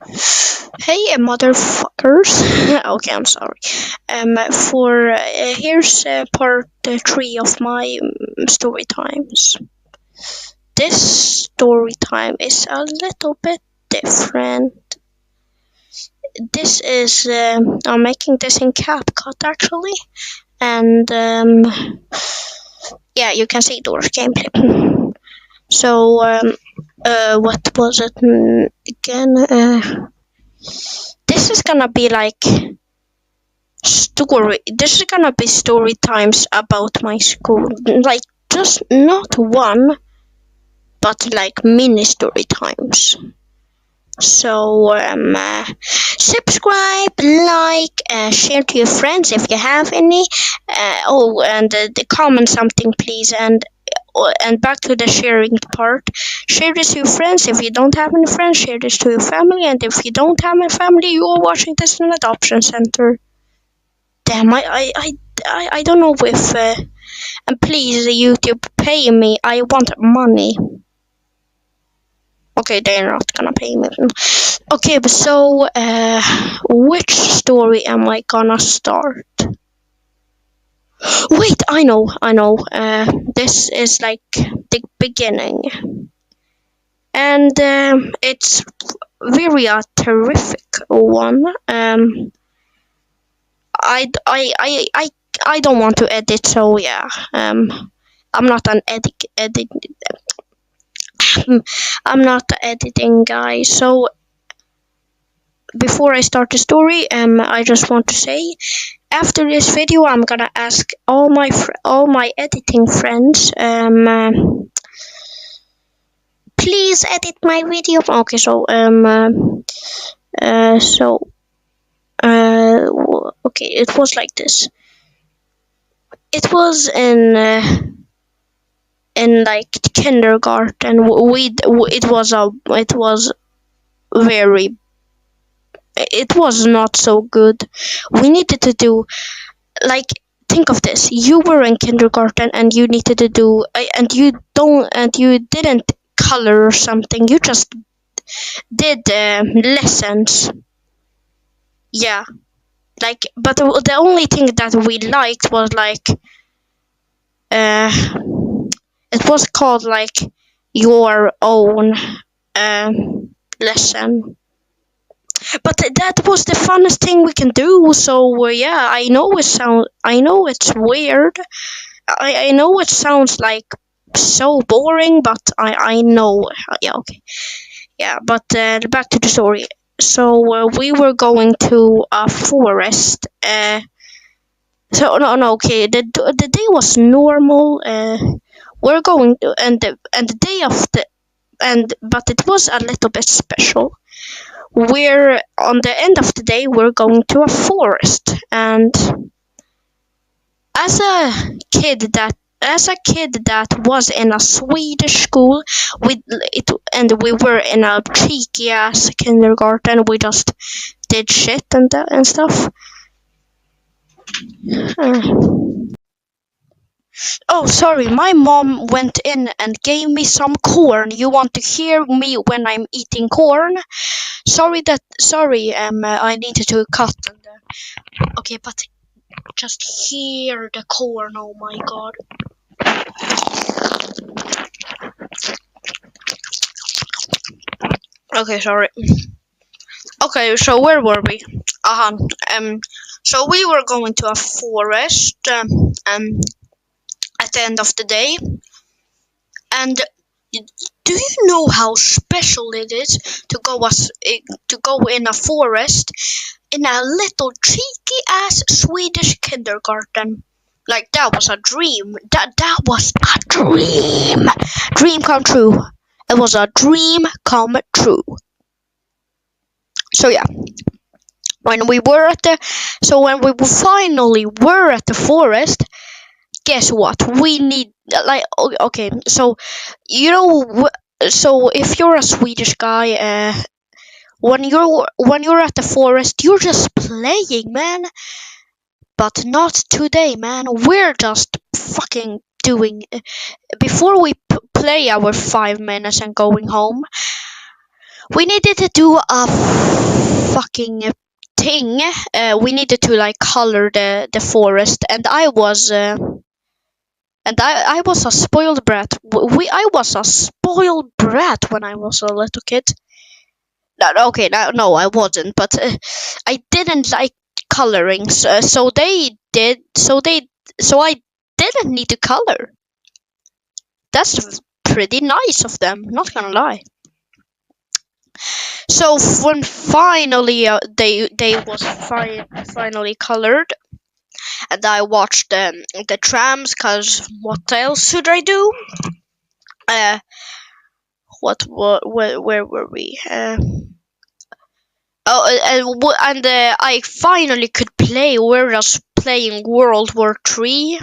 Hey, motherfuckers. Okay, I'm sorry. For here's part three of my story times. This story time is a little bit different. This is I'm making this in CapCut actually, and yeah, you can see Doors gameplay. So what was it again? This is gonna be like this is gonna be story times about my school, like just not one but like mini story times. So subscribe, like, share to your friends if you have any. And comment something please. And back to the sharing part. Share this to your friends. If you don't have any friends, share this to your family. And if you don't have a family, you are watching this in an adoption center. Damn, I don't know if and please YouTube pay me. I want money. Okay, they're not gonna pay me. Okay, but so which story am I gonna start? Wait, I know. This is like the beginning, and it's very a terrific one. I don't want to edit, so yeah. I'm not an edit. I'm not the editing guy. So before I start the story, I just want to say, after this video, I'm gonna ask all my editing friends, please edit my video. Okay, so okay, it was like this. It was in like kindergarten. It was not so good. We needed to do, like, think of this. You were in kindergarten and you needed to do and you didn't color or something. You just did lessons. Yeah, like, but the only thing that we liked was like it was called like your own lesson. But that was the funnest thing we can do. So yeah, I know it's weird. I know it sounds like so boring, but I know. Yeah, okay. Yeah, but back to the story. So we were going to a forest. So no, okay. The day was normal. We're going to, and the day of the but it was a little bit special. We're on the end of the day. We're going to a forest, and as a kid that was in a Swedish school, we were in a cheeky ass kindergarten. We just did shit and stuff. Oh, sorry, my mom went in and gave me some corn. You want to hear me when I'm eating corn? Sorry, I needed to cut. Okay, but just hear the corn. Oh my god. Okay, sorry. Okay, so where were we? So we were going to a forest at the end of the day, and do you know how special it is to go in a forest in a little cheeky ass Swedish kindergarten? Like, that was a dream. That was a dream. Dream come true. It was a dream come true. So yeah, when we finally were at the forest, guess what? We need, like, okay. So so if you're a Swedish guy, when you're at the forest, you're just playing, man. But not today, man. We're just fucking doing. Before we play our 5 minutes and going home, we needed to do a fucking thing. We needed to like color the forest, and I was a spoiled brat. I was a spoiled brat when I was a little kid. No, okay, no, I wasn't, but I didn't like coloring, so they did, so I didn't need to color. That's pretty nice of them, not gonna lie. So when finally they was finally colored, and I watched the trams, cause what else should I do? Uh, where were we? I finally could play. We're just playing World War Three.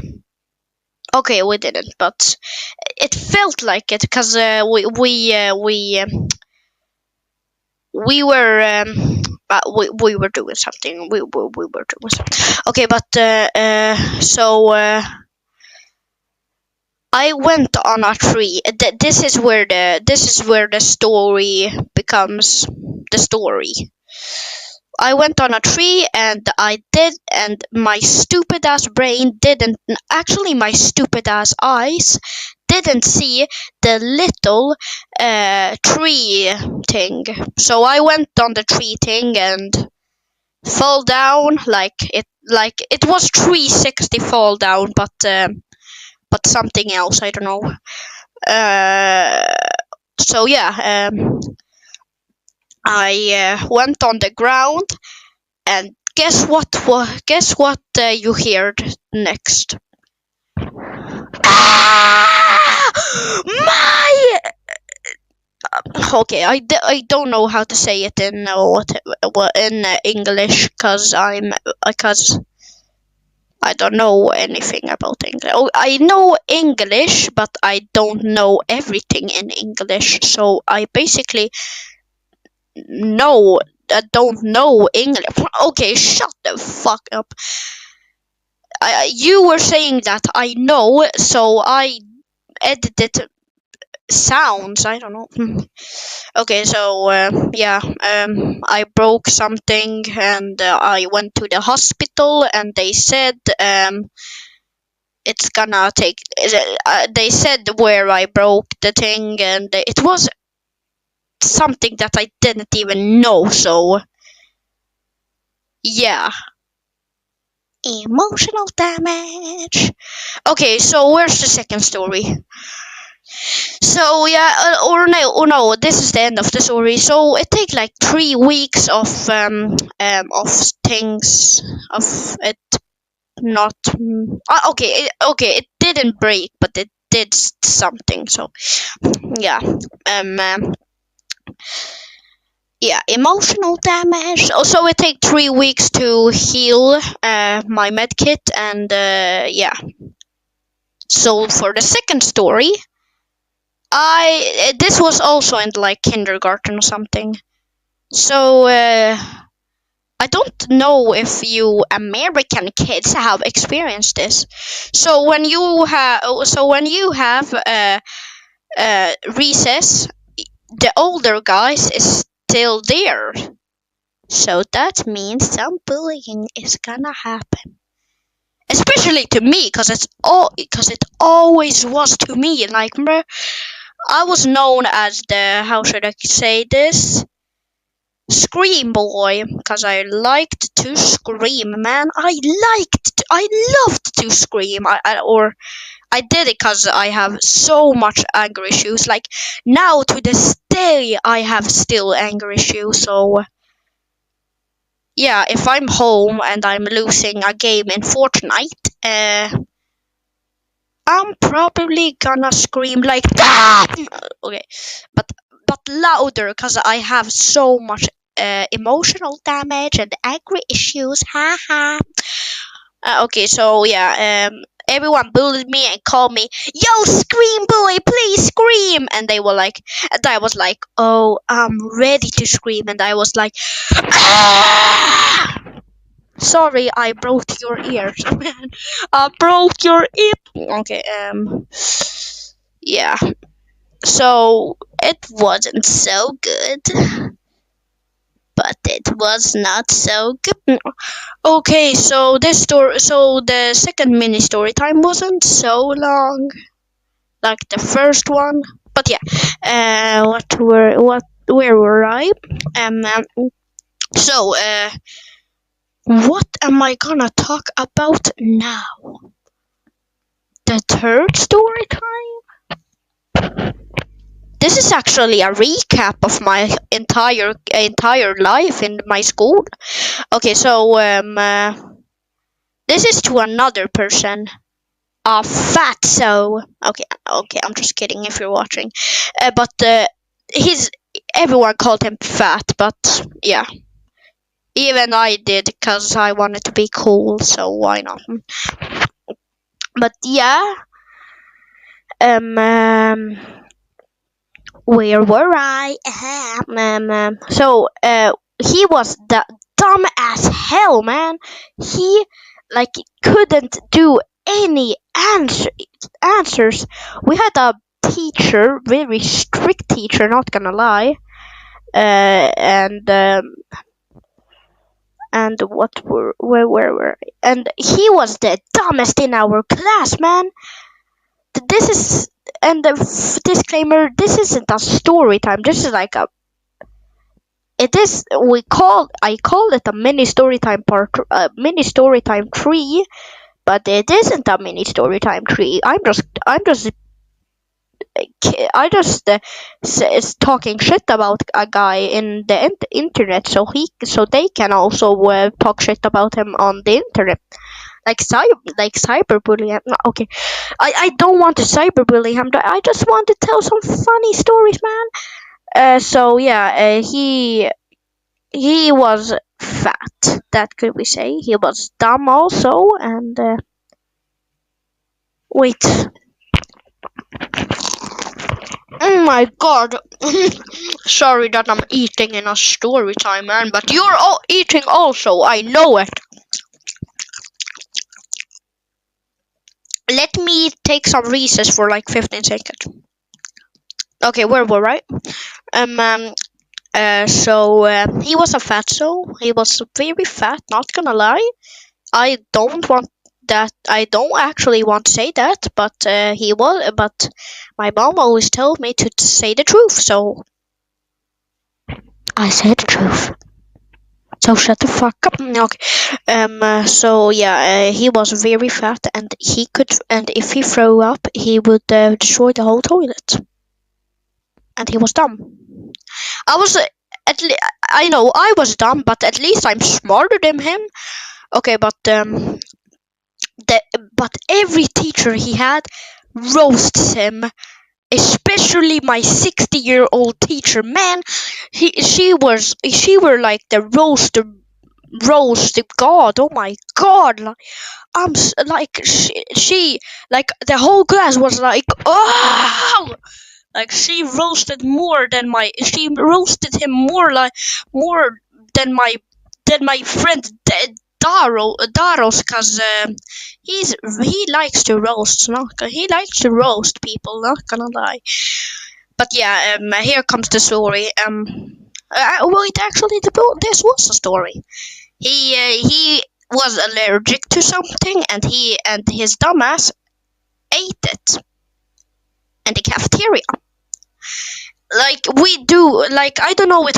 Okay, we didn't, but it felt like it because we were we were doing something. We were doing something. Okay, but I went on a tree. This is where the story becomes the story. I went on a tree and my stupid ass brain didn't, actually my stupid ass eyes didn't see the little tree thing. So I went on the tree thing and fell down like it was 360 fall down, but something else, I don't know. Uh, so yeah, I went on the ground. And guess what? Guess what you heard next? Ah! My. Okay, I don't know how to say it in English because I don't know anything about English. Oh, I know English, but I don't know everything in English. So I basically know don't know English. Okay, shut the fuck up. You were saying that I know, so I edited sounds. I don't know. Okay, so yeah, I broke something, and I went to the hospital, and they said it's gonna take. They said where I broke the thing, and it was something that I didn't even know. So yeah, emotional damage. Okay, so where's the second story? So yeah, or no, this is the end of the story. So it take like 3 weeks of things of it not. Okay, it didn't break, but it did something. So yeah, yeah, emotional damage. Also, it take 3 weeks to heal my med kit, and yeah. So for the second story, this was also in like kindergarten or something. So I don't know if you American kids have experienced this. So when you have recess, the older guys is still there. So that means some bullying is gonna happen. Especially to me, because it always was to me. Like, remember, I was known as the, how should I say this? Scream boy, because I liked to scream, man. I loved to scream. I did it because I have so much anger issues. Like, now to this day, I have still anger issues. So yeah, if I'm home and I'm losing a game in Fortnite, I'm probably gonna scream like that. Okay, but louder, because I have so much emotional damage and angry issues. Haha. Okay, so yeah, everyone bullied me and called me, "Yo, scream boy, please scream!" And they were like, and I was like, "Oh, I'm ready to scream," and I was like, "Ah!" Sorry, I broke your ears, man. I broke your ear. Okay, yeah. So it wasn't so good, but it was not so good. Okay, so so the second mini story time wasn't so long like the first one, but yeah. Where were I? Um, um so what am I gonna talk about now? The third story time. This is actually a recap of my entire life in my school. Okay, so this is to another person. Fatso. Okay, I'm just kidding if you're watching. But he's everyone called him fat, but yeah, even I did because I wanted to be cool. So why not? But yeah, um where were I? He was the dumb as hell, man. He like couldn't do any answers. We had a teacher, very strict teacher, not gonna lie. And where were I? And he was the dumbest in our class, man. This is and the disclaimer: this isn't a story time. This is like a it is I call it a mini story time mini story time tree, but it isn't a mini story time tree. I just is talking shit about a guy in the internet, so they can also talk shit about him on the internet, like cyberbullying. No, okay, I don't want to cyberbully him. I just want to tell some funny stories, man. So yeah, he was fat. That could we say. He was dumb also, and wait. Oh my god. Sorry that I'm eating in a story time, man, but you're all eating also. I know it. Let me take some recess for like 15 seconds. Okay, where were I? Um, um, he was a fatso. He was very fat, not gonna lie. I don't want that. I don't actually want to say that, but he was. But my mom always told me to say the truth, so I said the truth. So shut the fuck up. Okay. So yeah, he was very fat, and and if he threw up, he would destroy the whole toilet. And he was dumb. I was I know I was dumb, but at least I'm smarter than him. Okay, but every teacher he had roasts him, especially my 60-year-old teacher. Man, she were like the roast god. Oh my god, like, like she like the whole class was like, oh, like she roasted him more than my friend Daros, cause he likes to roast, he likes to roast people, not gonna lie. But yeah, here comes the story. Wait, actually, this was a story. He was allergic to something, and his dumbass ate it in the cafeteria. Like we do, like I don't know if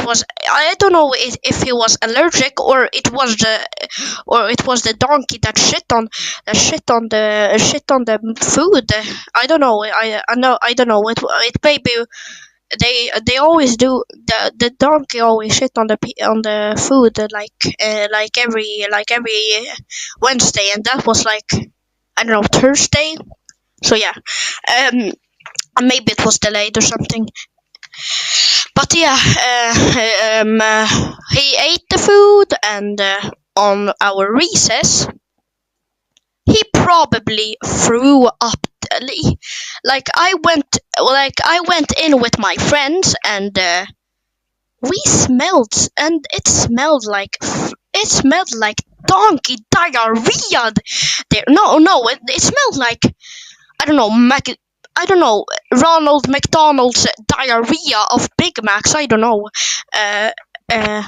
he was allergic, or it was the donkey that shit on the food. I don't know. I don't know. It maybe they always do. The donkey always shit on the food, like every Wednesday, and that was like, I don't know, Thursday. So yeah, um maybe it was delayed or something. But yeah, he ate the food, and on our recess, he probably threw up. I went in with my friends, and we smelled, and it smelled like donkey diarrhea. There, no, it smelled like, I don't know, I don't know, Ronald McDonald's diarrhea of Big Macs. I don't know. Uh, uh,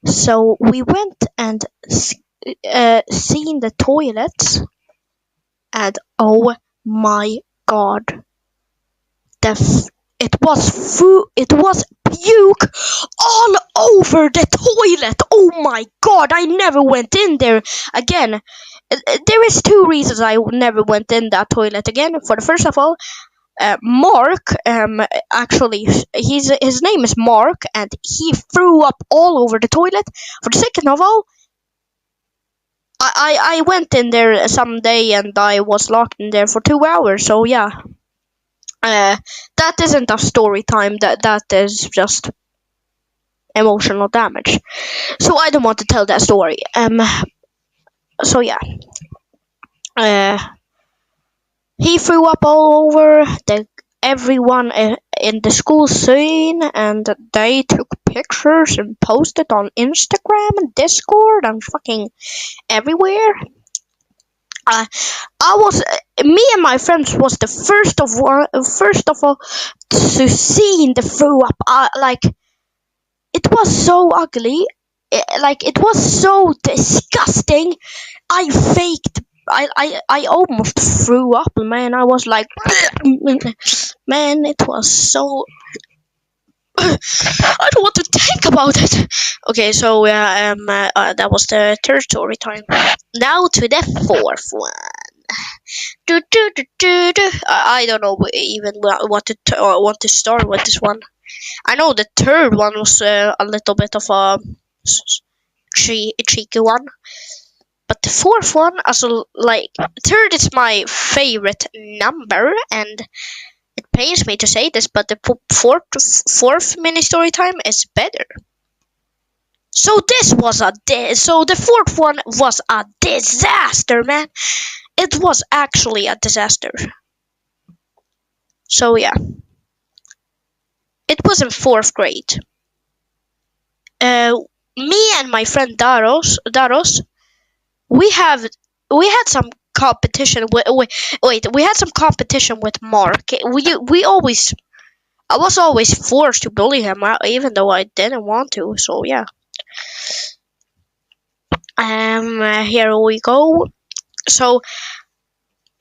so we went and seen the toilets, and oh my god, it was it was puke all over the toilet. Oh my god, I never went in there again. There is two reasons I never went in that toilet again. For the first of all, Mark, actually, his name is Mark, and he threw up all over the toilet. For the second of all, I went in there someday and I was locked in there for 2 hours. So yeah, that isn't a story time. That is just emotional damage. So I don't want to tell that story. So yeah, uh, he threw up all over the everyone in the school scene, and they took pictures and posted on Instagram and Discord and fucking everywhere. I was me and my friends was the first of all to see the throw up. Like it was so ugly, like it was so disgusting. I faked. I almost threw up, man. I was like, man, it was so. I don't want to think about it. Okay, so that was the third story time. Now to the fourth one. I don't know even want to start with this one. I know the third one was a little bit of a cheeky one, but the fourth one, also like third is my favorite number, and it pains me to say this, but the fourth mini story time is better. So so the fourth one was a disaster, man. It was actually a disaster. So yeah, it was in fourth grade. Uh, Me and my friend Daros, we have we had some competition with wait, we had some competition with Mark. We always I was always forced to bully him, even though I didn't want to. So yeah. Here we go. So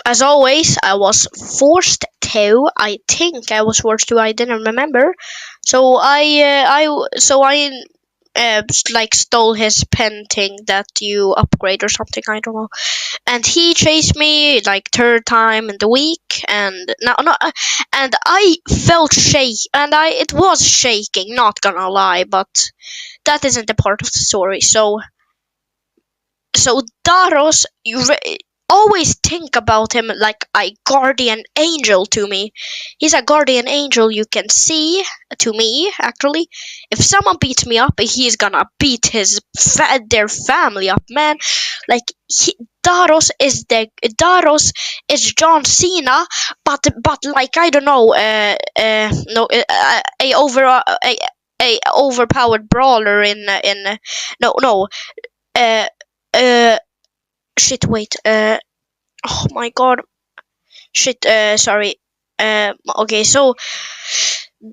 as always, I was forced to. I think I was forced to. I didn't remember. So I like stole his pen thing that you upgrade or something. I don't know. And he chased me like third time in the week, and no, and I felt and it was shaking. Not gonna lie, but that isn't the part of the story. So Daros, always think about him like a guardian angel to me. He's a guardian angel you can see to me. Actually, if someone beats me up, he's gonna beat their family up, man. Like Daros is John Cena, but like I don't know, no, a overpowered brawler in no uh uh shit wait oh my god shit sorry okay, so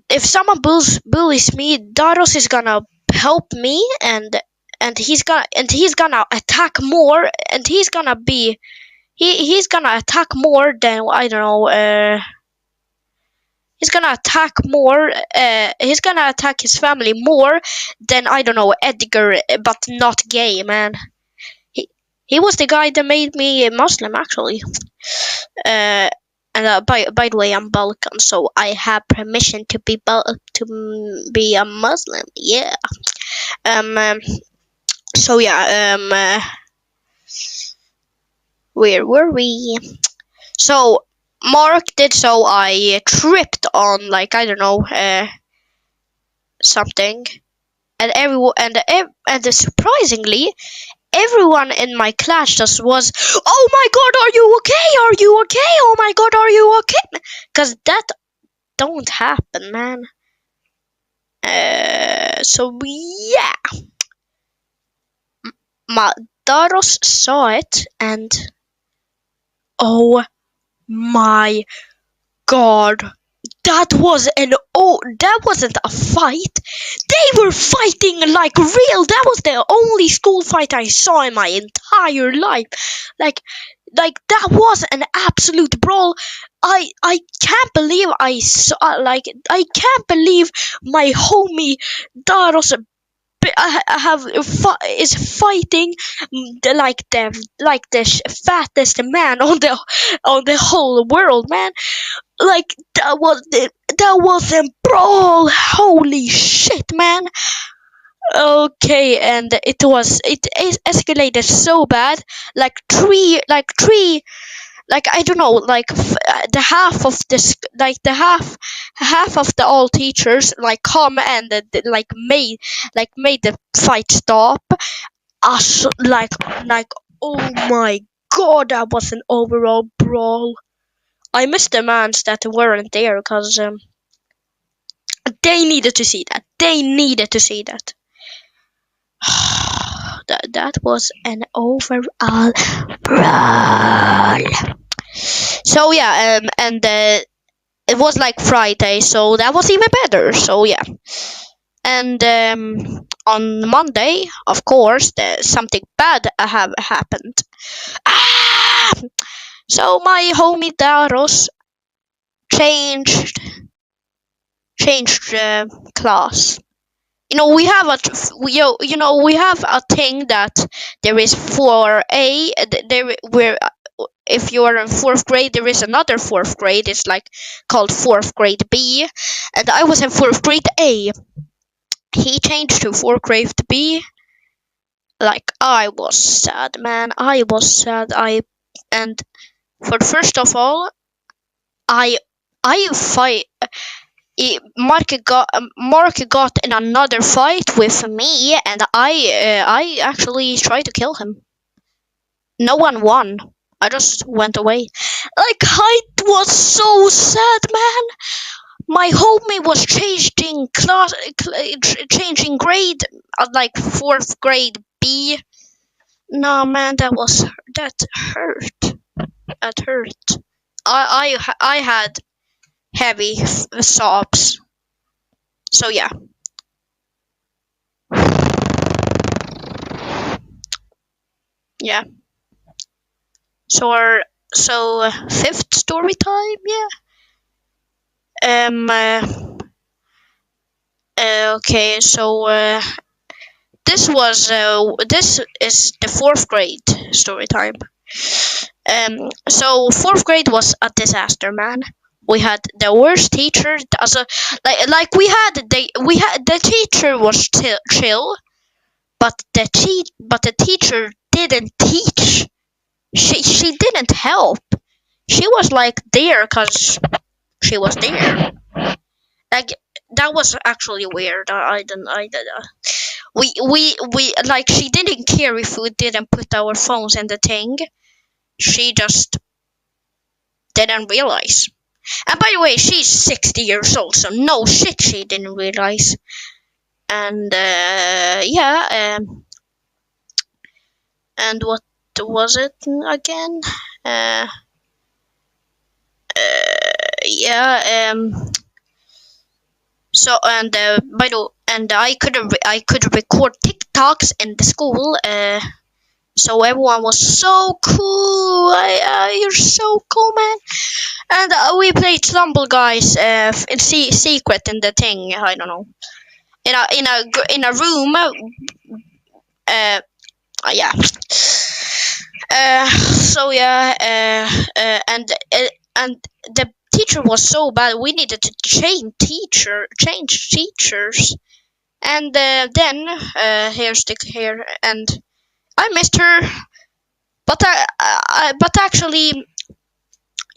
if someone bullies me, Daros is gonna help me, and he's gonna attack more, and he's gonna attack more than I don't know he's gonna attack more he's gonna attack his family more than I don't know Edgar, but not gay, man. He was the guy that made me a Muslim, actually. And by the way, I'm Balkan, so I have permission to be a Muslim. Yeah. Um. So yeah. Where were we? So Mark did so. I tripped on like I don't know something, and everyone and surprisingly everyone in my class just was, oh my god, are you okay? Are you okay? Oh my god, are you okay? Because that don't happen, man. So yeah, my Daros saw it, and oh my god. That wasn't a fight. They were fighting like real. That was the only school fight I saw in my entire life. Like that was an absolute brawl. I can't believe I saw I can't believe my homie Daros is fighting the fattest man on the whole world, man. Like that was a brawl. Holy shit, man. Okay, and it escalated so bad. Like I don't know, the half of this, half of the all teachers like come and made the fight stop. Us like oh my god, that was an overall brawl. I missed the mans that weren't there because they needed to see that. They needed to see that. That was an overall brawl. So yeah, and it was like Friday, so that was even better. So yeah, and on Monday, of course, something bad have happened. Ah! So my homie Daros changed class. You know we have we have a thing that there is 4A. There where if you are in fourth grade, there is another fourth grade. It's like called fourth grade B, and I was in fourth grade A. He changed to fourth grade B. Like I was sad, man. I was sad. And for I I fight. Mark got in another fight with me, and I actually tried to kill him. No one won. I just went away. Like I was so sad, man. My homie was changing grade at like fourth grade B. No, man, that hurt. That hurt. I had heavy sobs. So yeah. Yeah. So fifth story time, yeah. Okay, so this is the fourth grade story time. So fourth grade was a disaster, man. We had the worst teacher. Also, we had the teacher was chill, but the teacher didn't teach. She didn't help. She was like there because she was there. Like that was actually weird. I didn't. We like she didn't care if we didn't put our phones in the thing. She just didn't realize. And by the way, she's 60 years old, so no shit, she didn't realize. And and what was it again? Yeah. So and I could record TikToks in the school. So everyone was so cool. You're so cool, man. And we played Stumble Guys in secret in the thing. I don't know. In a room. Yeah. So yeah. And the teacher was so bad. We needed to change teachers. And then here's the here and I missed her. But but actually,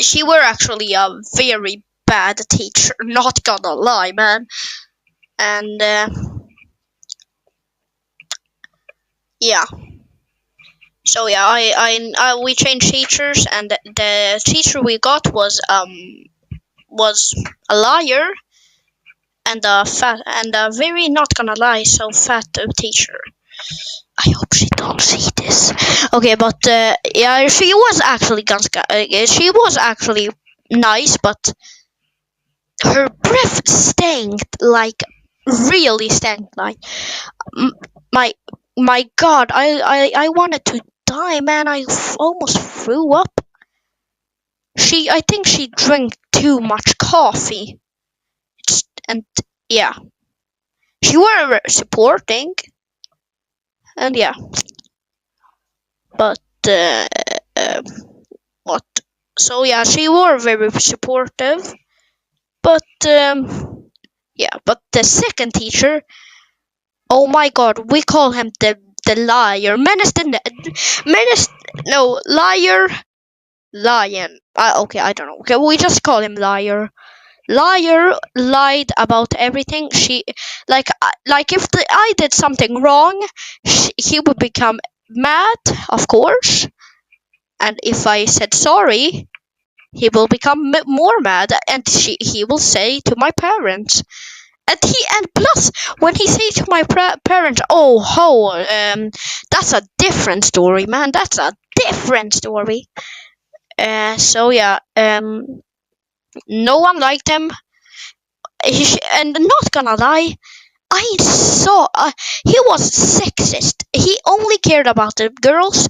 she were actually a very bad teacher. Not gonna lie, man. And yeah. So yeah, we changed teachers, and the teacher we got was a liar and a very not gonna lie so fat teacher. I hope she don't see this. Okay, but yeah, she was actually nice, but her breath stank, like really stank, like m- my my god, I wanted to die, man. Almost threw up. I think she drank too much coffee. And yeah, she were supporting, and yeah, but uh, what? So yeah, she were very supportive, but yeah, but the second teacher, oh my god, we call him the liar, menace, no, liar, lion. Okay, I don't know. Okay, we just call him liar. Liar lied about everything. Like if I did something wrong, he would become mad, of course. And if I said sorry, he will become more mad, and he will say to my parents. And plus, when he say to my parents, that's a different story, man. That's a different story. So yeah, no one liked him. And not gonna lie, I saw he was sexist. He only cared about the girls.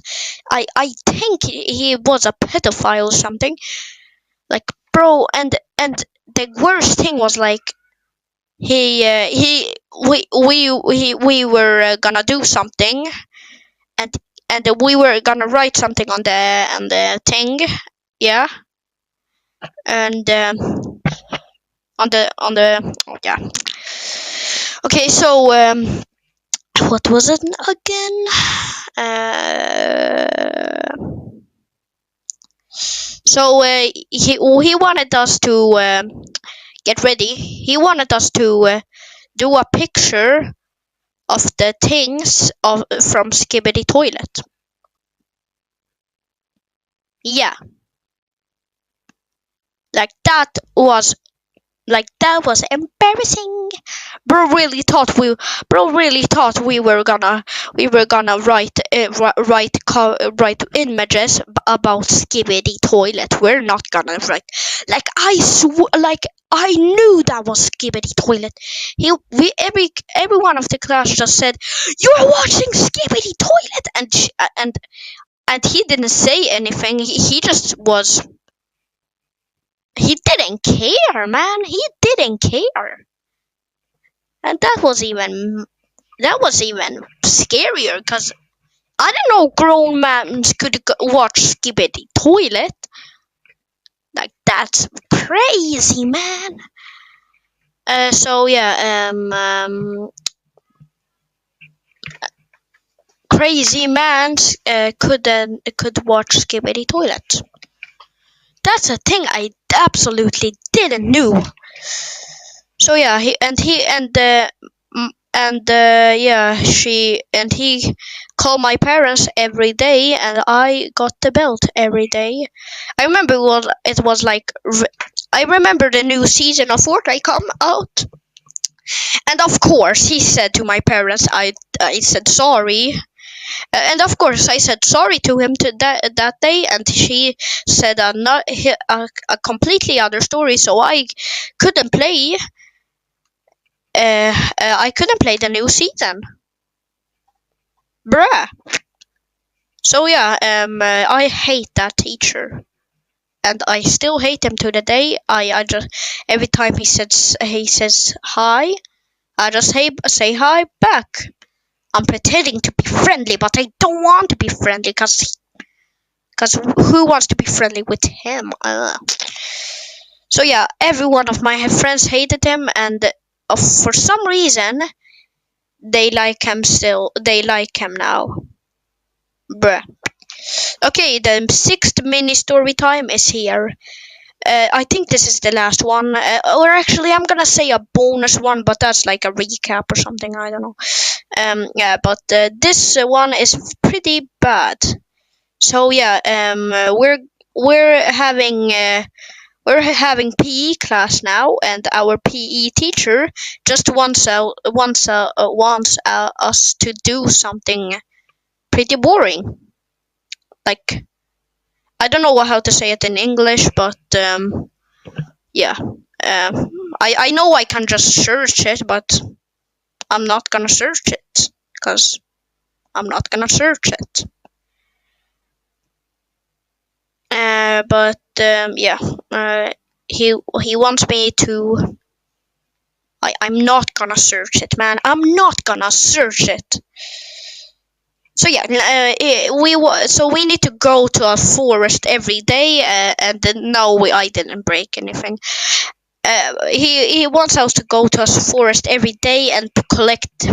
I think he was a pedophile or something. Like, bro, and the worst thing was like he we were gonna do something, and we were gonna write something on the thing, yeah, and on the oh, yeah. Okay, so what was it again? So he wanted us to get ready. He wanted us to do a picture of the things from Skibidi Toilet. Yeah, like that was embarrassing. Bro really thought we were gonna write images about Skibidi Toilet. We're not gonna write, like like I knew that was Skibidi Toilet. Every one of the class just said, "You're watching Skibidi Toilet," and he didn't say anything. He just was. He didn't care, man. He didn't care. And that was even scarier, because I don't know grown men could watch Skibidi Toilet. Like, that's crazy, man. So yeah, crazy man could watch Skibidi Toilet. That's a thing I absolutely didn't know. So yeah, he called my parents every day, and I got the belt every day. I remember it was like. I remember the new season of Fortnite come out, and of course he said to my parents, I said sorry. And of course, I said sorry to him to that day, and she said a completely other story. So couldn't play. I couldn't play the new season, bruh. So yeah, I hate that teacher, and I still hate him to the day. I just every time he says hi, I just say hi back. I'm pretending to be friendly, but I don't want to be friendly, because who wants to be friendly with him? So yeah, every one of my friends hated him, and for some reason they like him still. They like him now, bruh. Okay, the sixth mini story time is here. I think this is the last one, or actually, I'm gonna say a bonus one, but that's like a recap or something. I don't know. Yeah, but this one is pretty bad. So yeah, we're having PE class now, and our PE teacher just wants us to do something pretty boring. Like, I don't know how to say it in English, but yeah. I know I can just search it, but I'm not gonna search it because I'm not gonna search it. But yeah, he wants me to. I'm not gonna search it, man. I'm not gonna search it. So yeah, so we need to go to a forest every day, and then no, I didn't break anything. He wants us to go to a forest every day and to collect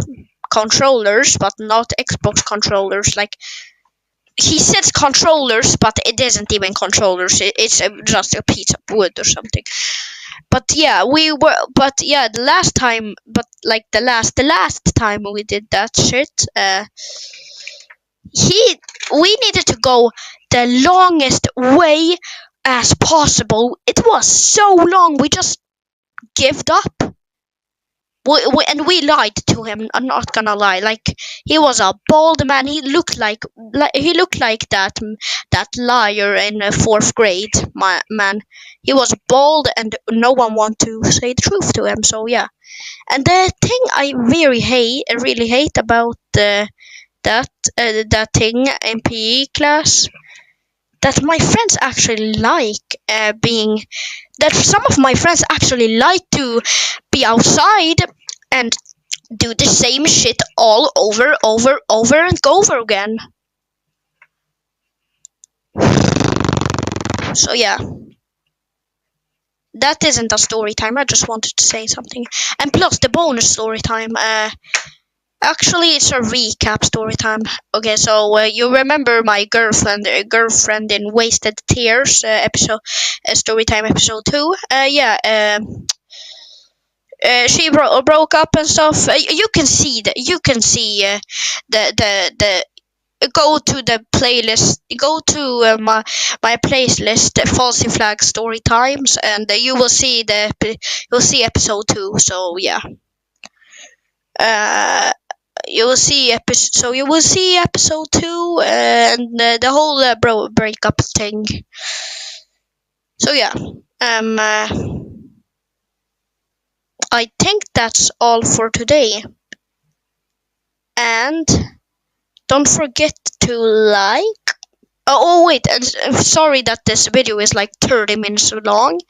controllers, but not Xbox controllers. Like he says controllers, but it isn't even controllers. It's just a piece of wood or something. But yeah, we were. But yeah, the last time, but like the last time we did that shit, we needed to go the longest way as possible. It was so long. We just gave up. And we lied to him. I'm not gonna lie. Like he was a bald man. He looked like that liar in fourth grade. My man, he was bald, and no one wanted to say the truth to him. So yeah. And the thing I really hate about that thing in PE class, that my friends actually like being that some of my friends actually like to be outside and do the same shit all over and over again. So yeah, that isn't a story time. I just wanted to say something. And plus the bonus story time, actually it's a recap story time. Okay, so you remember my girlfriend in Wasted Tears episode, story time episode 2. She broke up and stuff. You can see the go to the playlist. Go to my playlist, FalsyFlags Storytimes, and you'll see episode 2. So yeah, you will see episode 2 and the whole breakup thing. So yeah, I think that's all for today. And don't forget to like. Oh wait, I'm sorry that this video is like 30 minutes long.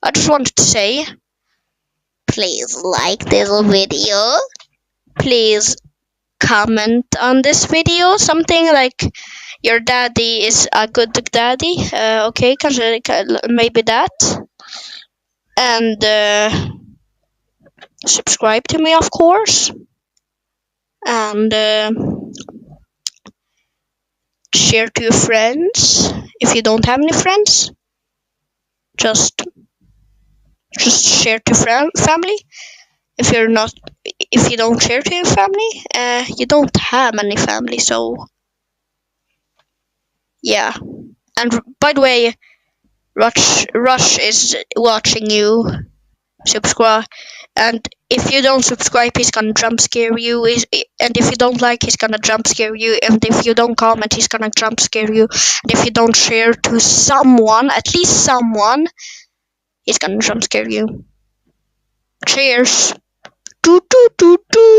I just wanted to say, please like this video. Please comment on this video something like your daddy is a good daddy. Okay, maybe that. And subscribe to me, of course. And share to your friends. If you don't have any friends, just share to family. If you don't share to your family, you don't have any family. So yeah. And by the way, Rush is watching you. Subscribe. And if you don't subscribe, he's gonna jump scare you. And if you don't like, he's gonna jump scare you. And if you don't comment, he's gonna jump scare you. And if you don't share to someone, at least someone, he's gonna jump scare you. Cheers. Doo, doo, doo, doo.